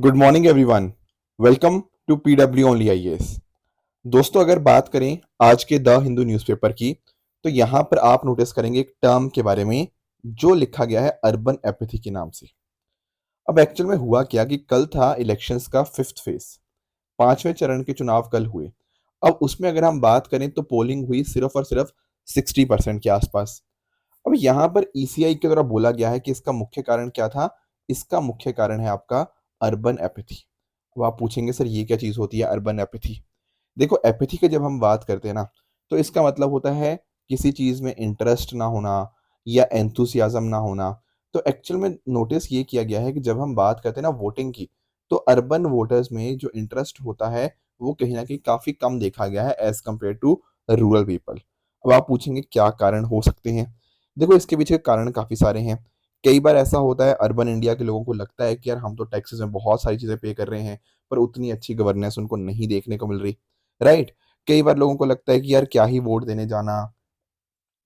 Good morning everyone. Welcome to PW only IAS. दोस्तों, अगर बात करें आज के द हिंदू न्यूज़पेपर की, तो यहाँ पर आप नोटिस करेंगे एक टर्म के बारे में जो लिखा गया है अर्बन एपैथी के नाम से। अब एक्चुअल में हुआ क्या कि कल था इलेक्शंस का फिफ्थ फेज, पांचवें चरण के चुनाव कल हुए। अब उसमें अगर हम बात करें तो पोलिंग हुई सिर्फ और सिर्फ 60% के आसपास। अब यहाँ पर ईसीआई के द्वारा बोला गया है कि इसका मुख्य कारण क्या था। इसका मुख्य कारण है आपका अर्बन एपैथी। अब आप पूछेंगे सर ये क्या चीज होती है अर्बन एपैथी। देखो, एपैथी की जब हम बात करते हैं ना, तो इसका मतलब होता है किसी चीज में इंटरेस्ट ना होना या एंथुसियाज्म ना होना। तो एक्चुअल में नोटिस ये किया गया है कि जब हम बात करते हैं ना वोटिंग की, तो अर्बन वोटर्स में जो इंटरेस्ट होता है वो कहीं ना कहीं काफी कम देखा गया है as compared to rural people. अब आप पूछेंगे क्या कारण हो सकते हैं। देखो, इसके पीछे कारण काफी सारे हैं। कई बार ऐसा होता है अर्बन इंडिया के लोगों को लगता है कि यार हम तो टैक्सेस में बहुत सारी चीजें पे कर रहे हैं, पर उतनी अच्छी गवर्नेंस उनको नहीं देखने को मिल रही। राइट। कई बार लोगों को लगता है कि यार क्या ही वोट देने जाना,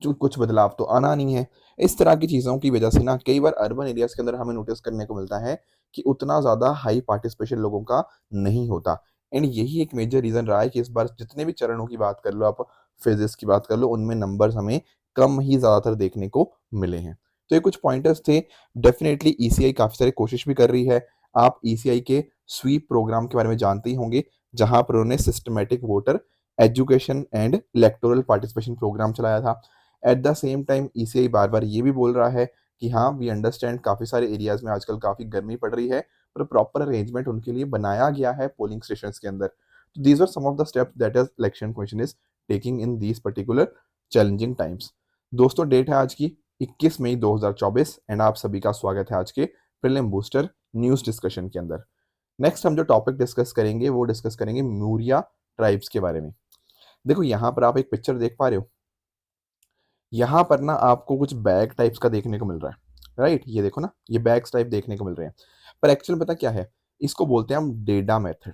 जो कुछ बदलाव तो आना नहीं है। इस तरह की चीज़ों की वजह से ना कई बार अर्बन एरियाज़ के अंदर हमें नोटिस करने को मिलता है कि उतना ज़्यादा हाई पार्टिसिपेशन लोगों का नहीं होता। एंड यही एक मेजर रीज़न रहा है कि इस बार जितने भी चरणों की बात कर लो आप, फेजेस की बात कर लो, उनमें नंबर्स हमें कम ही ज़्यादातर देखने को मिले हैं। तो ये कुछ पॉइंटर्स थे। डेफिनेटली ईसीआई काफ़ी सारी कोशिश भी कर रही है। आप ईसीआई के स्वीप प्रोग्राम के बारे में जानते ही होंगे, जहाँ पर उन्होंने systematic voter education and electoral participation program चलाया था। At the same time ECI बार बार ये भी बोल रहा है कि हाँ, वी अंडरस्टैंड काफ़ी सारे एरियाज में आजकल काफ़ी गर्मी पड़ रही है, पर प्रॉपर अरेंजमेंट उनके लिए बनाया गया है पोलिंग स्टेशन के अंदर। तो these are some of the steps that is election commission is taking in these particular challenging times. दोस्तों, डेट है आज की 21 मई 2024 एंड आप सभी का स्वागत है आज के प्रीलिम बूस्टर न्यूज़ डिस्कशन के अंदर। नेक्स्ट हम जो टॉपिक डिस्कस करेंगे वो डिस्कस करेंगे मौर्य ट्राइब्स के बारे में। देखो, यहाँ पर आप एक पिक्चर देख पा रहे हो। यहाँ पर ना आपको कुछ बैग टाइप्स का देखने को मिल रहा है। राइट, ये देखो ना, ये बैग्स टाइप देखने को मिल रहे हैं। पर एक्चुअल पता क्या है, इसको बोलते हैं हम डेडा मेथड।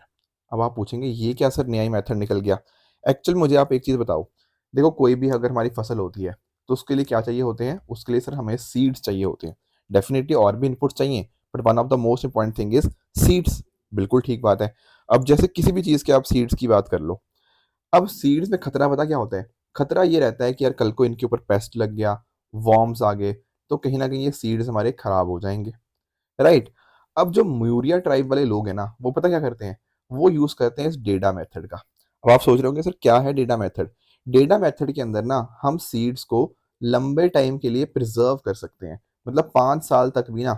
अब आप पूछेंगे ये क्या सर नया मेथड निकल गया। एक्चुअल मुझे आप एक चीज़ बताओ। देखो, कोई भी अगर हमारी फसल होती है तो उसके लिए क्या चाहिए होते हैं, उसके लिए सर हमें सीड्स चाहिए होते हैं। डेफिनेटली और भी इनपुट चाहिए, but one of the most important thing is seeds. बिल्कुल ठीक बात है। अब जैसे किसी भी चीज़ के आप सीड्स की बात कर लो। अब सीड्स में खतरा पता क्या होता है। खतरा ये रहता है कि यार कल को इनके ऊपर पेस्ट लग गया, वॉर्म्स आ गए, तो कहीं ना कहीं ये सीड्स हमारे खराब हो जाएंगे। राइट। अब जो म्यूरिया ट्राइब वाले लोग हैं ना, वो पता क्या करते हैं, वो यूज करते हैं इस डेटा मेथड का। अब आप सोच रहे होंगे सर क्या है डेटा मेथड। डेटा मेथड के अंदर ना हम सीड्स को लंबे टाइम के लिए प्रिजर्व कर सकते हैं। मतलब 5 साल तक भी ना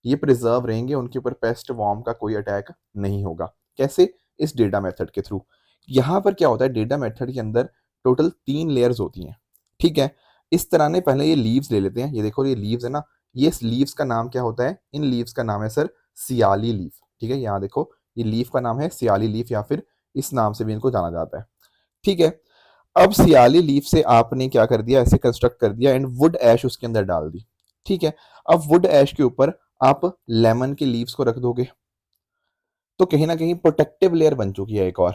ये प्रिजर्व रहेंगे, उनके ऊपर पेस्ट वॉर्म का कोई अटैक नहीं होगा। कैसे? इस डेटा मेथड के थ्रू। यहाँ पर क्या होता है, डेटा मेथड के अंदर टोटल 3 लेयर्स होती हैं। ठीक है। इस तरह ने पहले ये लीव्स ले लेते हैं। ये देखो, ये लीव्स है ना, ये लीव्स का नाम क्या होता है, इन लीव्स का नाम है सर सियाली लीफ। ठीक है, यहाँ देखो, ये लीफ का नाम है सियाली लीफ, या फिर इस नाम से भी इनको जाना जाता है। ठीक है। अब सियाली लीफ से आपने क्या कर दिया, ऐसे कंस्ट्रक्ट कर दिया एंड वुड ऐश उसके अंदर डाल दी। ठीक है। अब वुड ऐश के ऊपर आप लेमन के लीव्स को रख दोगे, तो कहीं ना कहीं प्रोटेक्टिव लेयर बन चुकी है एक और।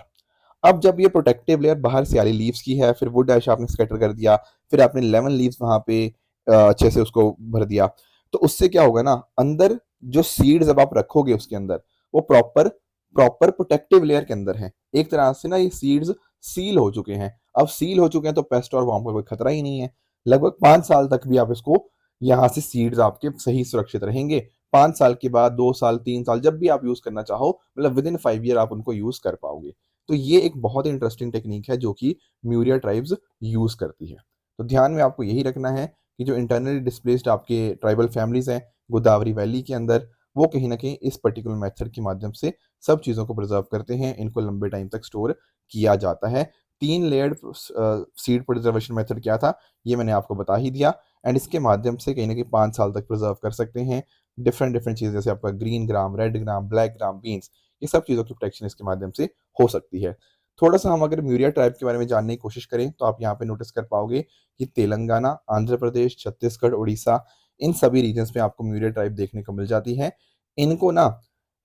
अब जब ये प्रोटेक्टिव लेयर बाहर से आ रही लीव्स की है, फिर वुड ऐश आपने स्कैटर कर दिया, फिर आपने लेमन लीव्स वहां पे अच्छे से उसको भर दिया, तो उससे क्या होगा ना, अंदर जो सीड्स अब आप रखोगे उसके अंदर, वो प्रॉपर प्रॉपर प्रोटेक्टिव लेयर के अंदर है। एक तरह से ना ये सीड्स सील हो चुके हैं। अब सील हो चुके हैं तो पेस्ट और वॉर्म का कोई खतरा ही नहीं है। लगभग 5 साल तक भी आप इसको, यहाँ से सीड्स आपके सही सुरक्षित रहेंगे। 5 साल के बाद 2 साल 3 साल जब भी आप यूज करना चाहो, मतलब विद इन 5 ईयर आप उनको यूज कर पाओगे। तो ये एक बहुत ही इंटरेस्टिंग टेक्निक है जो कि म्यूरिया ट्राइब्स यूज करती है। तो ध्यान में आपको यही रखना है कि जो इंटरनली डिस्प्लेस्ड आपके ट्राइबल फैमिलीज हैं गोदावरी वैली के अंदर, वो कहीं ना कहीं इस पर्टिकुलर मेथड के माध्यम से सब चीज़ों को प्रिजर्व करते हैं, इनको लंबे टाइम तक स्टोर किया जाता है। 3 लेयर्ड सीड प्रिजर्वेशन मेथड क्या था, ये मैंने आपको बता ही दिया। एंड इसके माध्यम से कहीं ना कहीं 5 साल तक प्रिजर्व कर सकते हैं डिफरेंट डिफरेंट चीज़, जैसे आपका ग्रीन ग्राम, रेड ग्राम, ब्लैक ग्राम, बीन्स, ये सब चीज़ों की प्रोटेक्शन इसके माध्यम से हो सकती है। थोड़ा सा हम अगर म्यूरिया ट्राइब के बारे में जानने की कोशिश करें तो आप यहाँ पे नोटिस कर पाओगे कि तेलंगाना, आंध्र प्रदेश, छत्तीसगढ़, उड़ीसा, इन सभी रीजन्स में आपको म्यूरिया ट्राइब देखने को मिल जाती है। इनको ना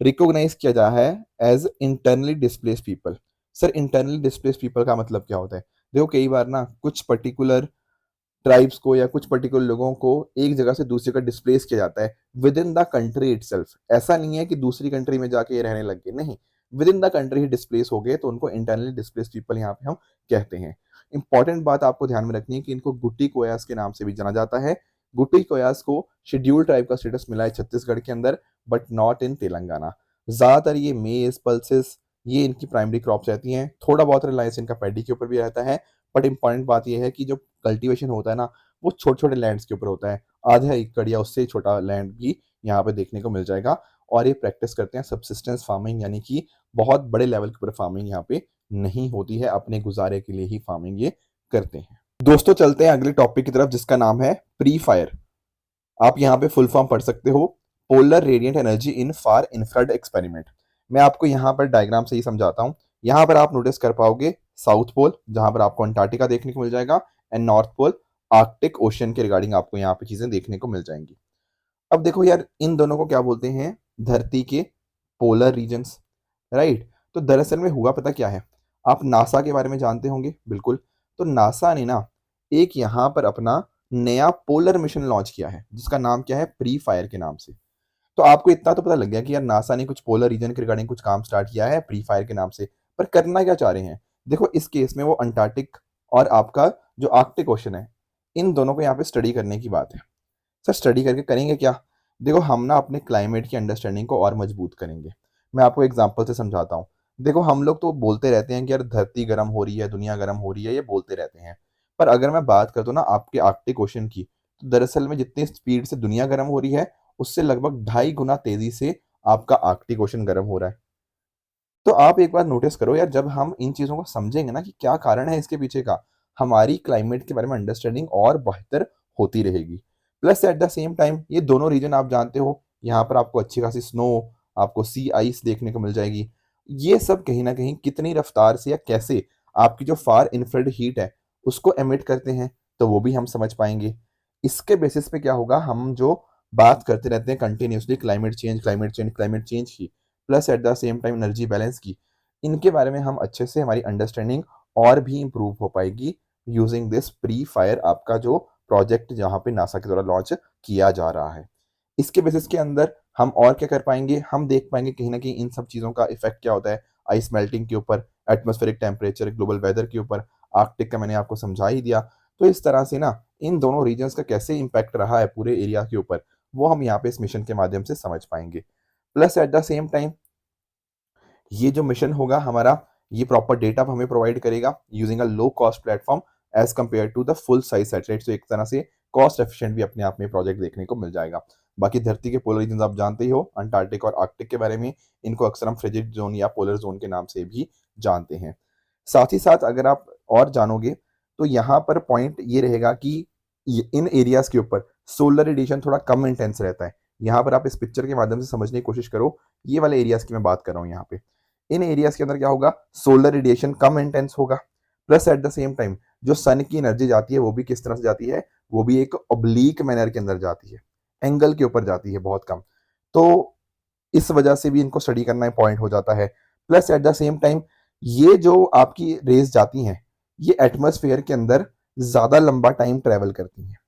रिकॉग्नाइज किया जा है as internally displaced people. Sir internally displaced people का मतलब क्या होता है। देखो, कई बार ना कुछ पर्टिकुलर ट्राइब्स को या कुछ पर्टिकुलर लोगों को एक जगह से दूसरी जगह डिस्प्लेस किया जाता है with in the country itself. ऐसा नहीं है कि दूसरी कंट्री में जाके ये रहने लग गए, नहीं, with in the country he displace हो गए, तो उनको इंटरनली डिस्प्लेस पीपल यहाँ पे हम कहते हैं। इंपॉर्टेंट बात आपको ध्यान में रखनी है कि इनको गुट्टी कोयास के नाम से भी जाना जाता है। गुट्टी कोयास को शेड्यूल्ड ट्राइब का स्टेटस मिला है छत्तीसगढ़ के अंदर, बट नॉट इन तेलंगाना। ज्यादातर ये मेज पल्सेस ये इनकी प्राइमरी क्रॉप्स रहती हैं, थोड़ा बहुत रिलायंस इनका पैडी के ऊपर भी रहता है। बट इंपॉर्टेंट बात यह है कि जो कल्टीवेशन होता है ना, वो छोटे छोटे लैंड्स के ऊपर होता है, आधा एकड़ या उससे छोटा लैंड भी यहाँ पे देखने को मिल जाएगा। और ये प्रैक्टिस करते हैं सब्सिस्टेंस फार्मिंग, यानी कि बहुत बड़े लेवल के ऊपर फार्मिंग यहाँ पे नहीं होती है, अपने गुजारे के लिए ही फार्मिंग ये करते हैं। दोस्तों चलते हैं अगले टॉपिक की तरफ, जिसका नाम है प्री फायर। आप यहाँ पे फुल फॉर्म पढ़ सकते हो, polar radiant energy in far infrared experiment. मैं आपको यहाँ पर डायग्राम से ही समझाता हूँ। यहाँ पर आप नोटिस कर पाओगे साउथ पोल, जहां पर आपको अंटार्कटिका देखने को मिल जाएगा, and north pole Arctic ocean के रिगार्डिंग आपको यहाँ पे चीजें देखने को मिल जाएंगी। अब देखो यार, इन दोनों को क्या बोलते हैं, धरती के पोलर रीजन्स, राइट। तो दरअसल में हुआ पता क्या है, आप नासा के बारे में जानते होंगे, बिल्कुल। तो नासा ने ना एक यहाँ पर अपना नया पोलर मिशन लॉन्च किया है, जिसका नाम क्या है, प्री फायर के नाम से। तो आपको इतना तो पता लग गया कि यार नासा ने कुछ पोलर रीजन के रिगार्डिंग कुछ काम स्टार्ट किया है प्री फायर के नाम से। पर करना क्या चाह रहे हैं, देखो इस केस में वो अंटार्कटिक और आपका जो आर्कटिक ओशन है, इन दोनों को यहाँ पे स्टडी करने की बात है। सर स्टडी करके करेंगे क्या, देखो हम ना अपने क्लाइमेट की अंडरस्टैंडिंग को और मजबूत करेंगे। मैं आपको एग्जांपल से समझाता हूँ। देखो हम लोग तो बोलते रहते हैं कि यार धरती गर्म हो रही है, दुनिया गर्म हो रही है, ये बोलते रहते हैं। पर अगर मैं बात करता हूँ ना आपके आर्कटिक ओशन की, तो दरअसल में जितनी स्पीड से दुनिया गर्म हो रही है, उससे लगभग 2.5 गुना तेजी से आपका आर्कटिक ओशन गर्म हो रहा है। तो आप एक बार नोटिस करो यार, जब हम इन चीजों को समझेंगे ना कि क्या कारण है इसके पीछे का, हमारी क्लाइमेट के बारे में अंडरस्टैंडिंग और बेहतर होती रहेगी। Plus at the same time ये दोनों रीजन आप जानते हो, यहाँ पर आपको अच्छी खासी स्नो, आपको सी आइस देखने को मिल जाएगी। ये सब कहीं ना कहीं कितनी रफ्तार से या कैसे आपकी जो फार इंफ्रारेड हीट है उसको एमिट करते हैं, तो वो भी हम समझ पाएंगे। इसके बेसिस पे क्या होगा, हम जो बात करते रहते हैं continuously climate change climate change climate change की, plus at the same time energy balance की, इनके बारे में हम अच्छे से हमारी अंडरस्टैंडिंग और भी इंप्रूव हो पाएगी यूजिंग दिस प्री फायर आपका जो प्रोजेक्ट जहाँ पे नासा के द्वारा लॉन्च किया जा रहा है। इसके बेसिस के अंदर हम और क्या कर पाएंगे, हम देख पाएंगे कहीं ना कहीं इन सब चीज़ों का इफेक्ट क्या होता है आइस मेल्टिंग के ऊपर, एटमॉस्फेरिक टेम्परेचर, ग्लोबल वेदर के ऊपर। आर्कटिक का मैंने आपको समझा ही दिया। तो इस तरह से ना इन दोनों रीजन्स का कैसे इंपैक्ट रहा है पूरे एरिया के ऊपर, वो हम यहाँ पे इस मिशन के माध्यम से समझ पाएंगे। Plus at the same time ये जो मिशन होगा हमारा, ये प्रॉपर डेटा हमें प्रोवाइड करेगा using a low cost platform as compared to the full size satellite. तो एक तरह से कॉस्ट एफिशिएंट भी अपने आप में प्रोजेक्ट देखने को मिल जाएगा। बाकी धरती के पोलर रीजन आप जानते ही हो, अंटार्कटिक और आर्कटिक के बारे में, इनको अक्सर हम फ्रिजिड जोन या पोलर जोन के नाम से भी जानते हैं। साथ ही साथ अगर आप और जानोगे तो यहाँ पर पॉइंट ये रहेगा कि इन एरियाज के ऊपर सोलर रेडिएशन थोड़ा कम इंटेंस रहता है। यहाँ पर आप इस पिक्चर के माध्यम से समझने की कोशिश करो, ये वाले एरियाज की मैं बात कर रहा हूँ यहाँ पे। इन एरियाज के अंदर क्या होगा, सोलर रेडिएशन कम इंटेंस होगा। Plus at the same time जो सन की एनर्जी जाती है वो भी किस तरह से जाती है, वो भी एक ऑब्लीक मैनर के अंदर जाती है, एंगल के ऊपर जाती है, बहुत कम। तो इस वजह से भी इनको स्टडी करना पॉइंट हो जाता है। Plus at the same time ये जो आपकी रेज जाती हैं, ये एटमॉस्फेयर के अंदर ज्यादा लंबा टाइम ट्रेवल करती हैं।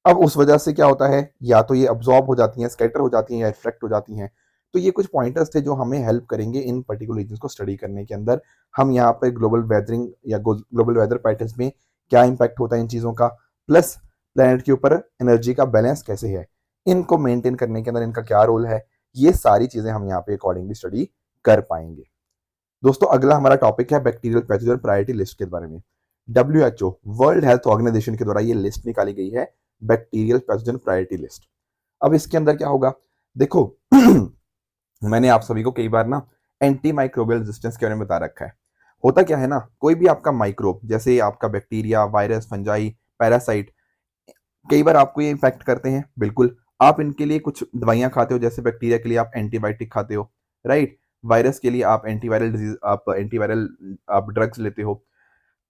अब उस वजह से क्या होता है, या तो ये अब्जॉर्ब हो जाती हैं, स्कैटर हो जाती हैं, या रिफ्लेक्ट हो जाती हैं। तो ये कुछ पॉइंटर्स थे जो हमें हेल्प करेंगे इन पर्टिकुलर रीजन्स को स्टडी करने के अंदर। हम यहाँ पर ग्लोबल वेदरिंग या ग्लोबल वेदर पैटर्न्स में क्या इंपैक्ट होता है इन चीज़ों का, प्लस प्लेनेट के ऊपर एनर्जी का बैलेंस कैसे है, इनको मेंटेन करने के अंदर इनका क्या रोल है, ये सारी चीज़ें हम यहाँ पे अकॉर्डिंगली स्टडी कर पाएंगे। दोस्तों अगला हमारा टॉपिक है बैक्टीरियल पैथोजन प्रायोरिटी लिस्ट के बारे में। WHO वर्ल्ड हेल्थ ऑर्गेनाइजेशन के द्वारा ये लिस्ट निकाली गई है, बैक्टीरियल पैथोजन प्रायोरिटी लिस्ट। अब इसके अंदर क्या होगा, देखो मैंने आप सभी को कई बार ना एंटी माइक्रोबियल रेजिस्टेंस के बारे में बता रखा है। होता क्या है ना, कोई भी आपका माइक्रोब, जैसे आपका बैक्टीरिया, वायरस, फंजाई, पैरासाइट, कई बार आपको ये इफेक्ट करते हैं, बिल्कुल। आप इनके लिए कुछ दवाइयां खाते हो, जैसे बैक्टीरिया के लिए आप एंटीबायोटिक खाते हो, राइट। वायरस के लिए आप एंटीवायरल डिजीज, आप एंटीवायरल आप ड्रग्स लेते हो।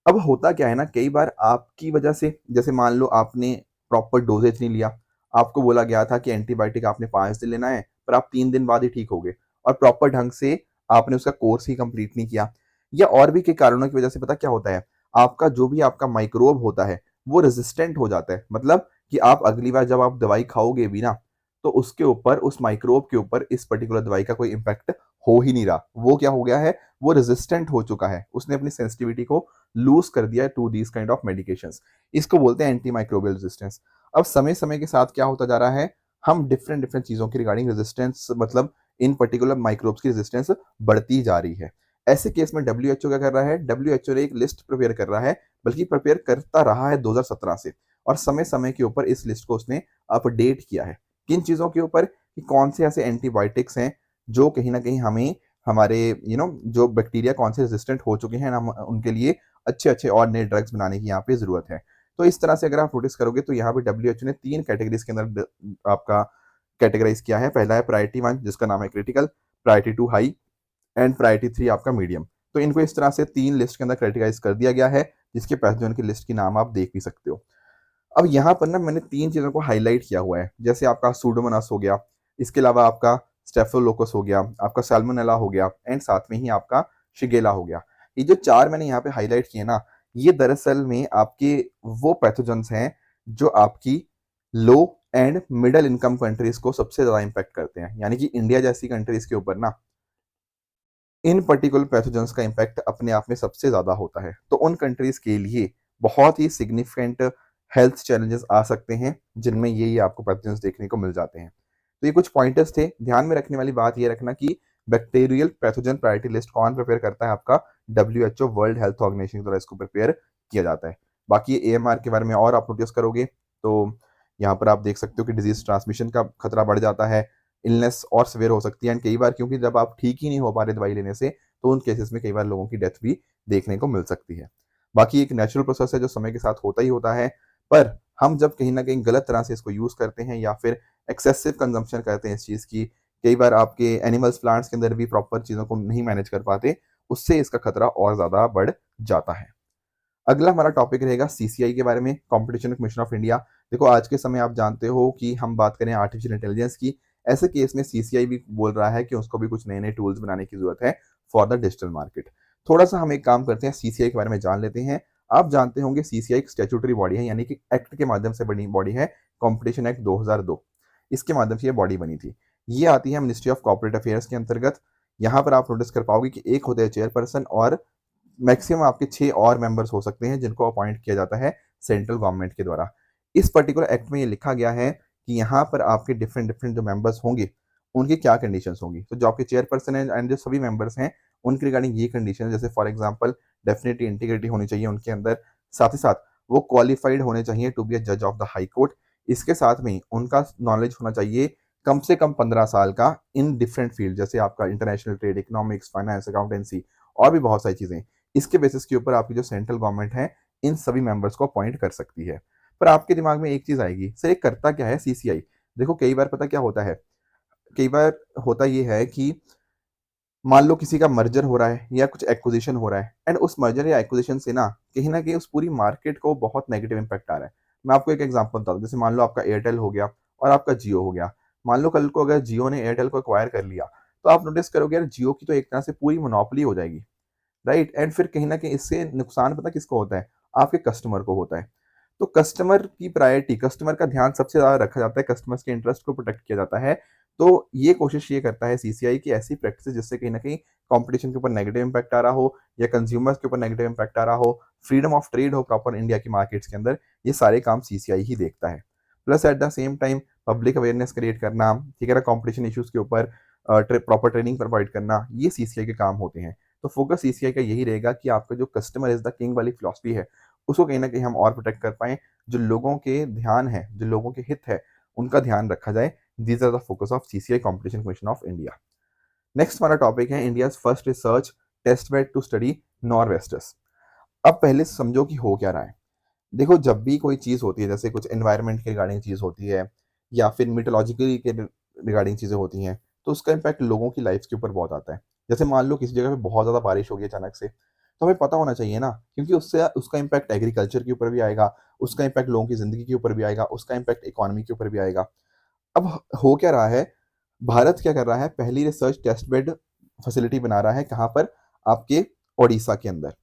अब होता क्या है ना, कई बार आपकी वजह से, जैसे मान लो आपने प्रॉपर डोजेज नहीं लिया, आपको बोला गया था कि एंटीबायोटिक आपने 5 दिन लेना है, पर आप 3 दिन बाद ही ठीक हो गए, और प्रॉपर ढंग से आपने उसका कोर्स ही कंप्लीट नहीं किया, या और भी कई कारणों की वजह से पता क्या होता है, आपका जो भी आपका माइक्रोब होता है वो रेजिस्टेंट हो जाता है। मतलब कि आप अगली बार जब आप दवाई खाओगे भी ना, तो उसके ऊपर, उस माइक्रोब के ऊपर इस पर्टिकुलर दवाई का कोई इम्पैक्ट हो ही नहीं रहा। वो क्या हो गया है, वो रेजिस्टेंट हो चुका है, उसने अपनी सेंसिटिविटी को लूज कर दिया है to these kind of medications. इसको बोलते हैं एंटी माइक्रोबियल रेजिस्टेंस। अब समय समय के साथ क्या होता जा रहा है, हम डिफरेंट डिफरेंट चीजों की रिगार्डिंग रेजिस्टेंस, मतलब इन पर्टिकुलर माइक्रोब्स की रेजिस्टेंस बढ़ती जा रही है। ऐसे केस में डब्ल्यूएचओ क्या कर रहा है, डब्ल्यूएचओ ने एक लिस्ट प्रिपेयर कर रहा है, बल्कि प्रिपेयर करता रहा है 2017 से, और समय समय के ऊपर इस लिस्ट को उसने अपडेट किया है। किन चीजों के ऊपर, कि कौन से ऐसे एंटीबायोटिक्स हैं जो कहीं ना कहीं हमें हमारे जो बैक्टीरिया कौन से रेजिस्टेंट हो चुके हैं, हम उनके लिए अच्छे अच्छे और नए ड्रग्स बनाने की यहाँ पे जरूरत है। तो इस तरह से अगर आप नोटिस करोगे तो यहाँ पे डब्ल्यूएचओ ने 3 कैटेगरीज के अंदर आपका कैटेगराइज किया है। पहला है प्रायोरिटी 1, जिसका नाम है critical, priority 2 high, and priority 3 आपका मीडियम। तो इनको इस तरह से 3 लिस्ट के अंदर कैटेगराइज कर दिया गया है, जिसके पैथोजन की लिस्ट की नाम आप देख भी सकते हो। अब यहाँ पर ना मैंने 3 चीज़ों को हाईलाइट किया हुआ है, जैसे आपका सूडोमोनास हो गया, इसके अलावा आपका स्टेफिलोकोकस हो गया, आपका सैल्मोनेला हो गया, एंड साथ में ही आपका शिगेला हो गया। ये जो 4 मैंने यहाँ पे हाईलाइट किए ना, ये दरअसल में आपके वो पैथोजेंस हैं जो आपकी लो एंड मिडल इनकम कंट्रीज को सबसे ज़्यादा इम्पैक्ट करते हैं। यानी कि इंडिया जैसी कंट्रीज के ऊपर ना इन पर्टिकुलर पैथोजेंस का इम्पैक्ट अपने आप में सबसे ज़्यादा होता है। तो उन कंट्रीज के लिए बहुत ही सिग्निफिकेंट हेल्थ चैलेंजेस आ सकते हैं, जिनमें ये आपको पैथोजेंस देखने को मिल जाते हैं। तो ये कुछ पॉइंटर्स थे। ध्यान में रखने वाली बात ये रखना कि बैक्टीरियल पैथोजन प्रायोरिटी लिस्ट कौन प्रिपेयर करता है, आपका डब्ल्यूएचओ, वर्ल्ड हेल्थ ऑर्गेनाइजेशन द्वारा इसको प्रिपेयर किया जाता है। बाकी एएमआर के बारे में और आप नोटिस करोगे तो यहाँ पर आप देख सकते हो कि डिजीज ट्रांसमिशन का खतरा बढ़ जाता है, इलनेस और सिवियर हो सकती है, एंड कई बार क्योंकि जब आप ठीक ही नहीं हो पा रहे दवाई लेने से, तो उन केसेस में कई बार लोगों की डेथ भी देखने को मिल सकती है। बाकी एक नेचुरल प्रोसेस है जो समय के साथ होता ही होता है, पर हम जब कहीं ना कहीं गलत तरह से इसको यूज करते हैं या फिर एक्सेसिव कंजम्पशन करते हैं इस चीज की, कई बार आपके एनिमल्स प्लांट्स के अंदर भी प्रॉपर चीजों को नहीं मैनेज कर पाते, उससे इसका खतरा और ज्यादा बढ़ जाता है। अगला हमारा टॉपिक रहेगा सीसीआई के बारे में, कंपटीशन कमीशन ऑफ इंडिया। देखो आज के समय आप जानते हो कि हम बात करें आर्टिफिशियल इंटेलिजेंस की, ऐसे केस में सीसीआई भी बोल रहा है कि उसको भी कुछ नए नए टूल्स बनाने की जरूरत है फॉर द डिजिटल मार्केट। थोड़ा सा हम एक काम करते हैं, सीसीआई के बारे में जान लेते हैं। आप जानते होंगे सीसीआई एक स्टैट्यूटरी बॉडी है, यानी कि एक्ट के माध्यम से बनी बॉडी है, कॉम्पिटिशन एक्ट 2002, इसके माध्यम से ये बॉडी बनी थी। ये आती है मिनिस्ट्री ऑफ कॉर्पोरेट अफेयर्स के अंतर्गत। यहाँ पर आप नोटिस कर पाओगे कि एक होते हैं चेयरपर्सन, और मैक्सिमम आपके 6 और मेंबर्स हो सकते हैं जिनको अपॉइंट किया जाता है सेंट्रल गवर्नमेंट के द्वारा। इस पर्टिकुलर एक्ट में ये लिखा गया है कि यहाँ पर आपके डिफरेंट डिफरेंट जो मेंबर्स होंगे उनकी क्या कंडीशंस होंगी। तो जो आपके चेयरपर्सन है एंड जो सभी मेंबर्स हैं उनके रिगार्डिंग ये कंडीशन, जैसे फॉर एग्जांपल डेफिनेटली इंटीग्रिटी होनी चाहिए उनके अंदर, साथ ही साथ वो क्वालिफाइड होने चाहिए टू बी अ जज ऑफ द हाई कोर्ट। इसके साथ में उनका नॉलेज होना चाहिए कम से कम 15 साल का इन डिफरेंट फील्ड, जैसे आपका international trade, economics, finance, accountancy और भी बहुत सारी चीजें। इसके बेसिस के ऊपर आपकी जो सेंट्रल गवर्नमेंट है इन सभी मेंबर्स को अपॉइंट कर सकती है। पर आपके दिमाग में एक चीज आएगी, सर ये करता क्या है सीसीआई। देखो कई बार पता क्या होता है, कई बार होता ये है कि मान लो किसी का मर्जर हो रहा है या कुछ एक्विजिशन हो रहा है, एंड उस मर्जर या एक्विजिशन से ना कहीं उस पूरी मार्केट को बहुत नेगेटिव इंपैक्ट आ रहा है। मैं आपको एक एग्जांपल बता दूं, जैसे मान लो आपका एयरटेल हो गया और आपका जियो हो गया। मान लो कल को अगर जियो ने एयरटेल को एक्वायर कर लिया, तो आप नोटिस करोगे यार जियो की तो एक तरह से पूरी मोनोपोली हो जाएगी, राइट। एंड फिर कहीं ना कहीं इससे नुकसान पता किसको होता है, आपके कस्टमर को होता है। तो कस्टमर की प्रायोरिटी, कस्टमर का ध्यान सबसे ज्यादा रखा जाता है, कस्टमर्स के इंटरेस्ट को प्रोटेक्ट किया जाता है। तो ये कोशिश ये करता है सीसीआई की ऐसी प्रैक्टिस जिससे कहीं ना कहीं कंपटीशन के ऊपर नेगेटिव इंपैक्ट आ रहा हो या कंज्यूमर्स के ऊपर नेगेटिव इंपैक्ट आ रहा हो, फ्रीडम ऑफ ट्रेड हो प्रॉपर इंडिया की मार्केट्स के अंदर, ये सारे काम सीसीआई ही देखता है। Plus at the same time public awareness create करना, ठीक है ना, कॉम्पिटिशन इश्यूज के ऊपर प्रॉपर ट्रेनिंग प्रोवाइड करना, ये सीसीआई के काम होते हैं। तो फोकस सीसीआई का यही रहेगा कि आपका जो कस्टमर इज द किंग वाली फिलॉसफी है, उसको कहीं ना कहीं हम और प्रोटेक्ट कर पाए, जो लोगों के ध्यान है, जो लोगों के हित है, उनका ध्यान रखा जाए। These are the focus of CCI, competition commission of India. Next हमारा टॉपिक है India first research test bed to study nor'westers. अब पहले समझो कि हो क्या रहा है। देखो जब भी कोई चीज़ होती है, जैसे कुछ एनवायरनमेंट के रिगार्डिंग चीज़ होती है या फिर मिटोलॉजिकल के रिगार्डिंग चीज़ें होती हैं, तो उसका इम्पैक्ट लोगों की लाइफ के ऊपर बहुत आता है। जैसे मान लो किसी जगह पे बहुत ज़्यादा बारिश हो गई अचानक से, तो हमें पता होना चाहिए ना, क्योंकि उससे उसका इम्पैक्ट एग्रीकल्चर के ऊपर भी आएगा, उसका इम्पैक्ट लोगों की ज़िंदगी के ऊपर भी आएगा, उसका इम्पैक्ट इकोनॉमी के ऊपर भी आएगा। अब हो क्या रहा है, भारत क्या कर रहा है, पहली रिसर्च टेस्ट बेड फैसिलिटी बना रहा है, कहाँ पर, आपके ओडिशा के अंदर।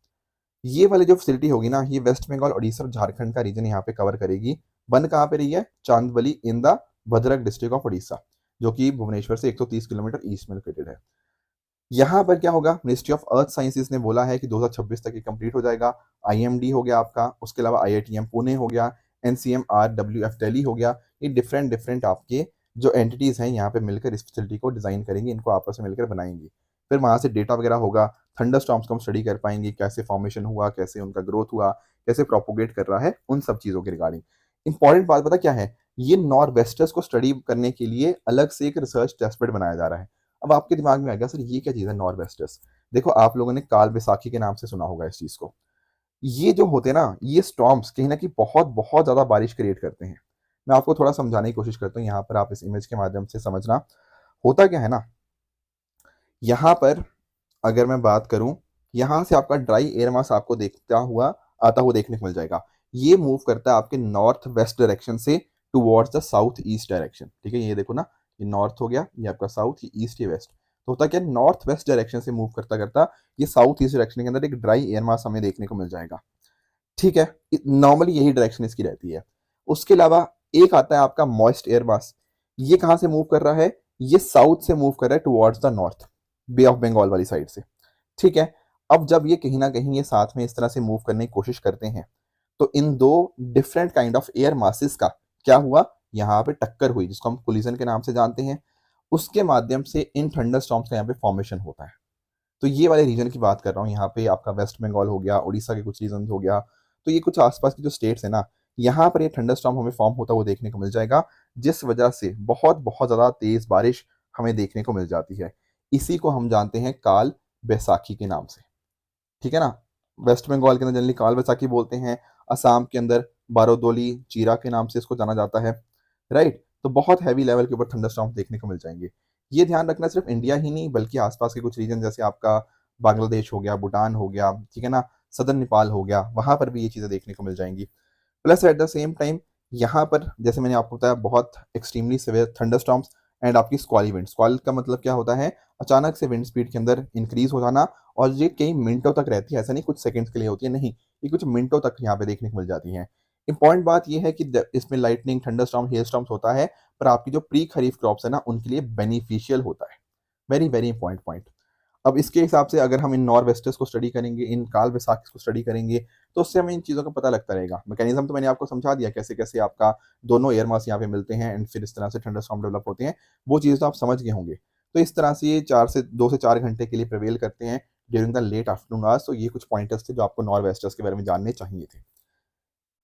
ये वाली जो फैसिलिटी होगी ना, ये वेस्ट बंगाल, उड़ीसा और झारखंड का रीजन यहाँ पे कवर करेगी। बन कहाँ पे रही है? Chandbali in the Bhadrak district of Orissa, जो कि भुवनेश्वर से 130 किलोमीटर ईस्ट में लोकेटेड है। यहाँ पर क्या होगा? मिनिस्ट्री ऑफ अर्थ साइंसेज ने बोला है कि 2026 तक ये कंप्लीट हो जाएगा। आईएमडी हो गया आपका, उसके अलावा आईआईटीएम पुणे हो गया, एनसीएमआरडब्ल्यूएफ दिल्ली हो गया। ये डिफरेंट डिफरेंट आपके जो एंटिटीज हैं यहाँ पे मिलकर इस फैसिलिटी को डिजाइन करेंगी, इनको आपस में मिलकर बनाएंगी। फिर वहां से डेटा वगैरह होगा, थंडर स्टॉर्म्स को हम स्टडी कर पाएंगे, कैसे फॉर्मेशन हुआ, कैसे उनका ग्रोथ हुआ, कैसे प्रोपोगेट कर रहा है, उन सब चीजों के रिगार्डिंग। इंपॉर्टेंट बात पता क्या है? ये नॉर्थ वेस्टर्स को स्टडी करने के लिए अलग से एक रिसर्च टेस्टबेड बनाया जा रहा है। अब आपके दिमाग में आ गया, सर ये क्या चीज़ है नॉर्थ वेस्टर्स? देखो, आप लोगों ने काल बैसाखी के नाम से सुना होगा इस चीज़ को। ये जो होते हैं ना, ये स्टॉर्म्स कहीं ना कहीं बहुत बहुत ज़्यादा बारिश क्रिएट करते हैं। मैं आपको थोड़ा समझाने की कोशिश करता हूँ, यहाँ पर आप इस इमेज के माध्यम से समझना। होता क्या है ना, यहाँ पर अगर मैं बात करूँ, यहाँ से आपका ड्राई एयर मास आपको देखता हुआ आता हुआ देखने को मिल जाएगा। ये मूव करता है आपके नॉर्थ वेस्ट डायरेक्शन से towards the south east direction. ठीक है, ये देखो ना, ये नॉर्थ हो गया, ये आपका साउथ, ये ईस्ट, ये वेस्ट। तो होता क्या, नॉर्थ वेस्ट डायरेक्शन से मूव करता करता ये साउथ ईस्ट डायरेक्शन के अंदर एक ड्राई एयर मास हमें देखने को मिल जाएगा। ठीक है, नॉर्मली यही डायरेक्शन इसकी रहती है। उसके अलावा एक आता है आपका मॉइस्ट एयर मास। ये कहाँ से मूव कर रहा है? ये साउथ से मूव कर रहा है towards the north, Bay of Bengal वाली साइड से। ठीक है, अब जब ये कहीं ना कहीं ये साथ में इस तरह से मूव करने की कोशिश करते हैं, तो इन दो different kind of air masses का क्या हुआ? यहाँ पे टक्कर हुई, जिसको हम कोलिजन के नाम से जानते हैं। उसके माध्यम से इन थंडर स्टॉर्म्स का यहाँ पे फॉर्मेशन होता है। तो ये वाले रीजन की बात कर रहा हूँ, यहाँ पे आपका वेस्ट बंगाल हो गया, उड़ीसा के कुछ रीजन हो गया। तो ये कुछ आसपास की जो स्टेट्स है ना, यहाँ पर ये थंडर स्टॉर्म हमें फॉर्म होता हुआ देखने को मिल जाएगा, जिस वजह से बहुत बहुत ज़्यादा तेज बारिश हमें देखने को मिल जाती है। इसी को हम जानते हैं काल बैसाखी के नाम से। ठीक है ना? वेस्ट बंगाल के अंदर जनरली काल बैसाखी बोलते हैं, असम के अंदर बारोदोली चीरा के नाम से इसको जाना जाता है। राइट? तो बहुत हैवी लेवल के ऊपर थंडरस्टॉर्म देखने को मिल जाएंगे। ये ध्यान रखना, सिर्फ इंडिया ही नहीं बल्कि आसपास के कुछ रीजन जैसे आपका बांग्लादेश हो गया, भूटान हो गया, ठीक है ना, सदर्न नेपाल हो गया, वहां पर भी ये चीजें देखने को मिल जाएंगी। Plus at the same time यहाँ पर जैसे मैंने आपको बताया, बहुत एक्सट्रीमली सिवियर थंडरस्टॉर्म्स एंड आपकी स्क्वाली विंड। स्क्वाल का मतलब क्या होता है? अचानक से विंड स्पीड के अंदर इंक्रीज हो जाना, और ये कई मिनटों तक रहती है, ऐसा नहीं कुछ सेकंड्स के लिए होती है, नहीं, ये कुछ मिनटों तक यहाँ पे देखने को मिल जाती है। इंपॉर्टेंट बात ये है कि इसमें लाइटनिंग, थंडरस्टॉर्म, हेल स्टॉर्म्स होता है, पर आपकी जो प्री खरीफ क्रॉप्स है ना, उनके लिए बेनिफिशियल होता है। Very very important point. अब इसके हिसाब से अगर हम इन नॉर वेस्टर्स को स्टडी करेंगे, इन काल बैसाखी को स्टडी करेंगे, तो उससे हमें इन चीज़ों का पता लगता रहेगा। मैकेनिज्म तो मैंने आपको समझा दिया, कैसे कैसे आपका दोनों एयर मास यहाँ पे मिलते हैं एंड फिर इस तरह से थंडरस्टॉर्म डेवलप होते हैं। वो चीज़ तो आप समझ गए होंगे। तो इस तरह से ये 2 से 4 घंटे के लिए प्रिवेल करते हैं during the late afternoon hours. तो ये कुछ पॉइंटर्स थे जो आपको नॉर वेस्टर्स के बारे में जानने चाहिए थे।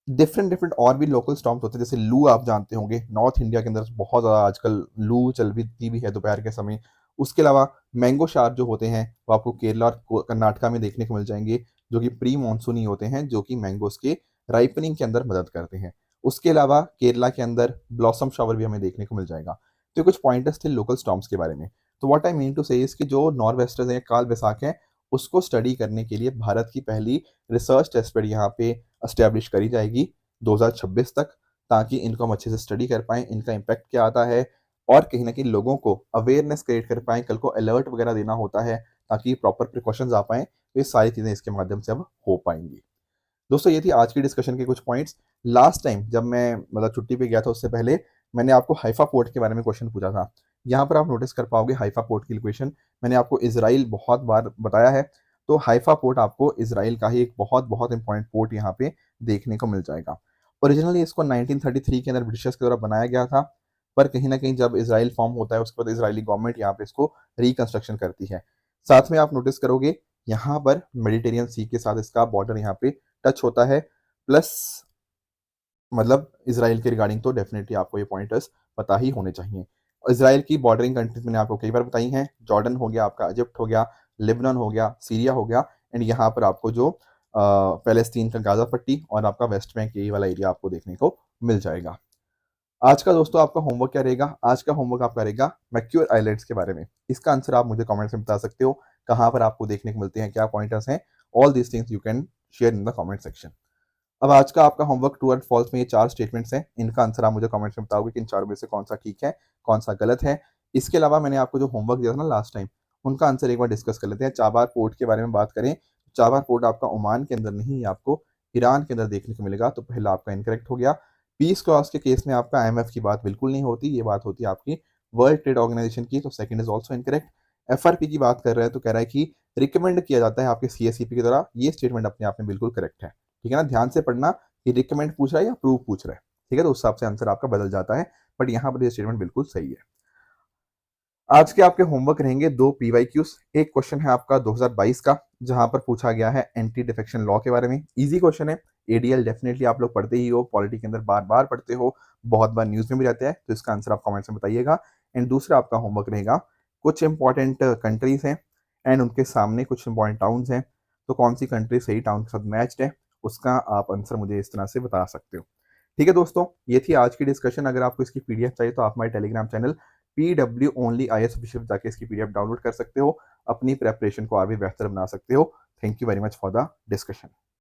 डिफरेंट डिफरेंट और भी लोकल स्टॉर्म्स होते हैं, जैसे लू आप जानते होंगे, नॉर्थ इंडिया के अंदर बहुत ज़्यादा आजकल लू चलती भी है दोपहर के समय। उसके अलावा मैंगो शार्क जो होते हैं, वो आपको केरला और कर्नाटका में देखने को मिल जाएंगे, जो कि प्री मानसूनी होते हैं, जो कि मैंगोस के राइपनिंग के अंदर मदद करते हैं। उसके अलावा केरला के अंदर ब्लॉसम शावर भी हमें देखने को मिल जाएगा। तो ये कुछ पॉइंटर्स थे लोकल स्टॉर्म्स के बारे में। तो व्हाट आई मीन टू से इज कि जो नॉर्थ वेस्टर्स हैं, काल बैसाख है, उसको स्टडी करने के लिए भारत की पहली रिसर्च टेस्ट बेड यहाँ पे एस्टेब्लिश करी जाएगी 2026 तक, ताकि इनको हम अच्छे से स्टडी कर पाएँ, इनका इम्पैक्ट क्या आता है, और कहीं न कहीं लोगों को अवेयरनेस क्रिएट कर पाएँ, कल को अलर्ट वगैरह देना होता है, ताकि प्रॉपर प्रिकॉशंस आ पाएँ, तो ये सारी चीज़ें इसके माध्यम से अब हो पाएँगी। दोस्तों, ये थी आज की डिस्कशन के कुछ पॉइंट्स। लास्ट टाइम जब मैं मतलब छुट्टी पे गया था, उससे पहले मैंने आपको हाइफा पोर्ट के बारे में क्वेश्चन पूछा था। यहाँ पर आप नोटिस कर पाओगे हाइफा पोर्ट की लोकेशन, मैंने आपको इज़राइल बहुत बार बताया है, तो हाइफा पोर्ट आपको इज़राइल का ही एक बहुत बहुत इंपॉर्टेंट पोर्ट यहाँ पे देखने को मिल जाएगा। ओरिजिनली इसको 1933 के अंदर ब्रिटिशर्स के द्वारा बनाया गया था, पर कहीं न कहीं जब इज़राइल फॉर्म होता है, उसके बाद इज़राइली गवर्नमेंट यहाँ पे इसको रिकंस्ट्रक्शन करती है। साथ में आप नोटिस करोगे, यहाँ पर मेडिटेरियन सी के साथ इसका बॉर्डर यहाँ पे टच होता है। प्लस मतलब इज़राइल के रिगार्डिंग तो डेफिनेटली आपको ये पॉइंटर्स पता ही होने चाहिए। इज़राइल की बॉर्डरिंग कंट्रीज़ मैंने आपको कई बार बताई हैं, जॉर्डन हो गया आपका, इजिप्ट हो गया, लेबनान हो गया, सीरिया हो गया, एंड यहाँ पर आपको जो पैलेस्टीन का गाज़ा पट्टी और आपका वेस्ट बैंक, यही वाला एरिया आपको देखने को मिल जाएगा। आज का दोस्तों आपका होमवर्क क्या रहेगा? आज का होमवर्क आपका रहेगा मैक्यूर आइलैंड्स के बारे में। इसका आंसर आप मुझे कमेंट्स में बता सकते हो, कहाँ पर आपको देखने को मिलते हैं, क्या पॉइंटर्स हैं। All these things you can share in the comment section. अब आज का आपका होमवर्क ट्रू एंड फॉल्स में ये 4 स्टेटमेंट्स हैं, इनका आंसर आप मुझे कमेंट्स में बताओगे कि इन चारों में से कौन सा ठीक है, कौन सा गलत है। इसके अलावा मैंने आपको जो होमवर्क दिया था ना लास्ट टाइम, उनका आंसर एक बार डिस्कस कर लेते हैं। चाबार पोर्ट के बारे में बात करें, चाबहार पोर्ट आपका ओमान के अंदर नहीं, आपको ईरान के अंदर देखने को मिलेगा। तो पहला आपका इनकरेक्ट हो गया। पीस क्लॉज के केस में आपका आईएमएफ की बात बिल्कुल नहीं होती, ये बात होती है आपकी वर्ल्ड ट्रेड ऑर्गेनाइजेशन की। तो second is also incorrect. FRP की बात कर रहे हैं तो कह रहा है कि रिकमेंड किया जाता है आपके सीएससीपी की तरह। ये स्टेटमेंट अपने आप में बिल्कुल करेक्ट है। ठीक है ना, ध्यान से पढ़ना कि रिकमेंड पूछ रहा है या प्रूव पूछ रहा है। ठीक है, तो उस हिसाब से आंसर आपका बदल जाता है, बट यहाँ पर ये स्टेटमेंट बिल्कुल सही है। आज के आपके होमवर्क रहेंगे दो पीवाईक्यूज। एक क्वेश्चन है आपका 2022 का, जहां पर पूछा गया है एंटी डिफेक्शन लॉ के बारे में। इजी क्वेश्चन है। एडीएल डेफिनेटली आप लोग पढ़ते ही हो, पॉलिटी के अंदर बार बार पढ़ते हो, बहुत बार न्यूज में भी रहता है, तो इसका आंसर आप कमेंट्स में बताइएगा। एंड दूसरा आपका होमवर्क रहेगा, कुछ इंपॉर्टेंट कंट्रीज हैं एंड उनके सामने कुछ इंपॉर्टेंट टाउन्स हैं, तो कौन सी कंट्री सही टाउन के साथ मैच्ड है, उसका आप आंसर मुझे इस तरह से बता सकते हो। ठीक है दोस्तों, ये थी आज की डिस्कशन। अगर आपको इसकी पीडीएफ चाहिए तो आप हमारे Telegram channel PW only IAS official जाके इसकी पीडीएफ डाउनलोड कर सकते हो, अपनी प्रेपरेशन को और भी बेहतर बना सकते हो। Thank you very much for the discussion.